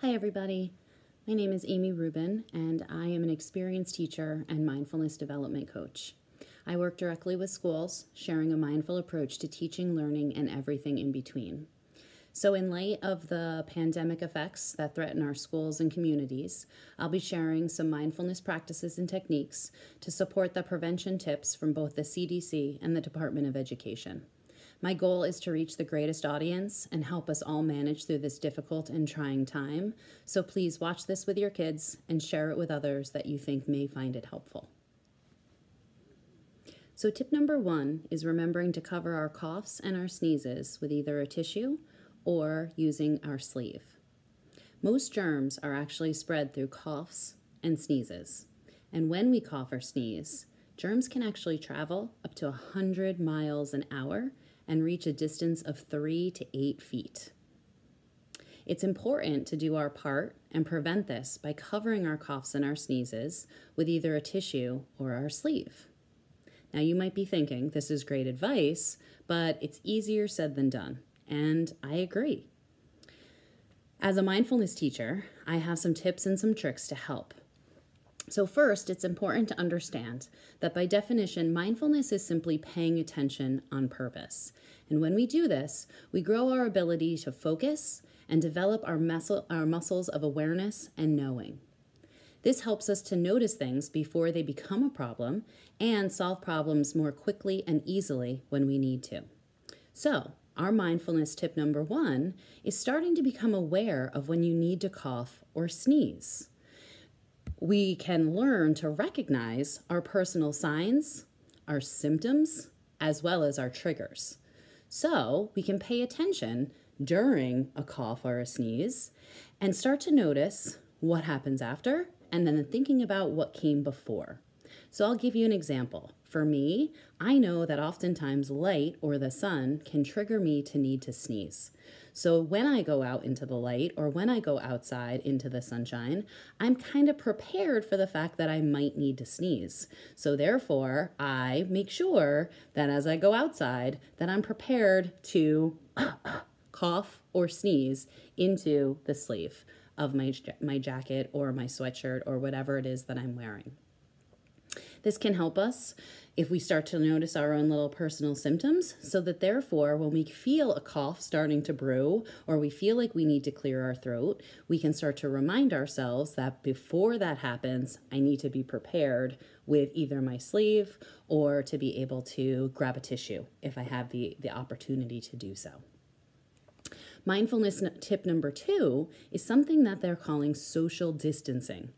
Hi everybody, my name is Amy Rubin and I am an experienced teacher and mindfulness development coach. I work directly with schools, sharing a mindful approach to teaching, learning, and everything in between. So in light of the pandemic effects that threaten our schools and communities, I'll be sharing some mindfulness practices and techniques to support the prevention tips from both the CDC and the Department of Education. My goal is to reach the greatest audience and help us all manage through this difficult and trying time. So please watch this with your kids and share it with others that you think may find it helpful. So tip number 1 is remembering to cover our coughs and our sneezes with either a tissue or using our sleeve. Most germs are actually spread through coughs and sneezes. And when we cough or sneeze, germs can actually travel up to 100 miles an hour and reach a distance of 3 to 8 feet. It's important to do our part and prevent this by covering our coughs and our sneezes with either a tissue or our sleeve. Now you might be thinking, this is great advice, but it's easier said than done, and I agree. As a mindfulness teacher, I have some tips and some tricks to help. So first, it's important to understand that by definition, mindfulness is simply paying attention on purpose. And when we do this, we grow our ability to focus and develop our muscles of awareness and knowing. This helps us to notice things before they become a problem and solve problems more quickly and easily when we need to. So, our mindfulness tip number 1 is starting to become aware of when you need to cough or sneeze. We can learn to recognize our personal signs, our symptoms, as well as our triggers. So we can pay attention during a cough or a sneeze and start to notice what happens after and then thinking about what came before. So I'll give you an example. For me, I know that oftentimes light or the sun can trigger me to need to sneeze. So when I go out into the light or when I go outside into the sunshine, I'm kind of prepared for the fact that I might need to sneeze. So therefore, I make sure that as I go outside, that I'm prepared to cough or sneeze into the sleeve of my jacket or my sweatshirt or whatever it is that I'm wearing. This can help us if we start to notice our own little personal symptoms, so that therefore when we feel a cough starting to brew or we feel like we need to clear our throat, we can start to remind ourselves that before that happens, I need to be prepared with either my sleeve or to be able to grab a tissue if I have the opportunity to do so. Mindfulness tip number 2 is something that they're calling social distancing.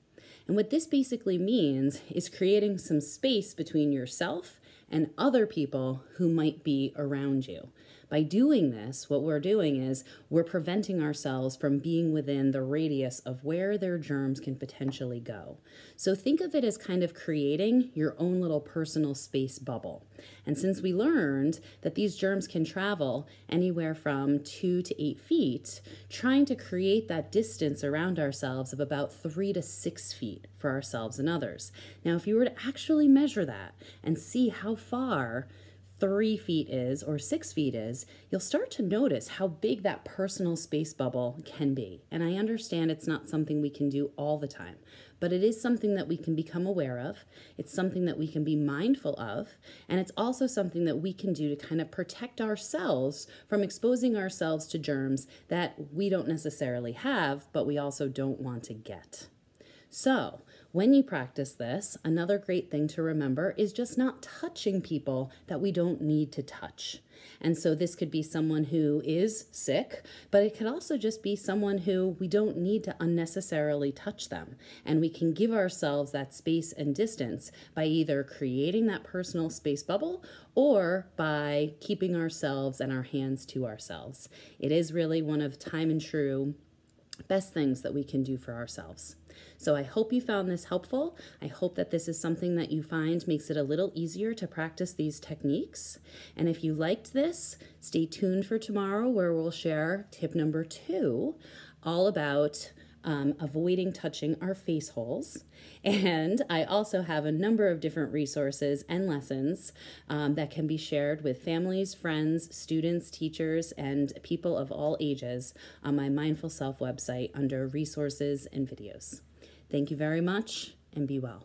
And what this basically means is creating some space between yourself and other people who might be around you. By doing this, what we're doing is we're preventing ourselves from being within the radius of where their germs can potentially go. So think of it as kind of creating your own little personal space bubble. And since we learned that these germs can travel anywhere from 2 to 8 feet, trying to create that distance around ourselves of about 3 to 6 feet for ourselves and others. Now, if you were to actually measure that and see how far 3 feet is or 6 feet is, you'll start to notice how big that personal space bubble can be. And I understand it's not something we can do all the time, but it is something that we can become aware of. It's something that we can be mindful of. And it's also something that we can do to kind of protect ourselves from exposing ourselves to germs that we don't necessarily have, but we also don't want to get. So, when you practice this, another great thing to remember is just not touching people that we don't need to touch. And so this could be someone who is sick, but it could also just be someone who we don't need to unnecessarily touch them. And we can give ourselves that space and distance by either creating that personal space bubble or by keeping ourselves and our hands to ourselves. It is really one of time and true best things that we can do for ourselves. So I hope you found this helpful. I hope that this is something that you find makes it a little easier to practice these techniques. And if you liked this, stay tuned for tomorrow where we'll share tip number 2, all about avoiding touching our face holes. And I also have a number of different resources and lessons that can be shared with families, friends, students, teachers, and people of all ages on my Mindful Self website under resources and videos. Thank you very much, and be well.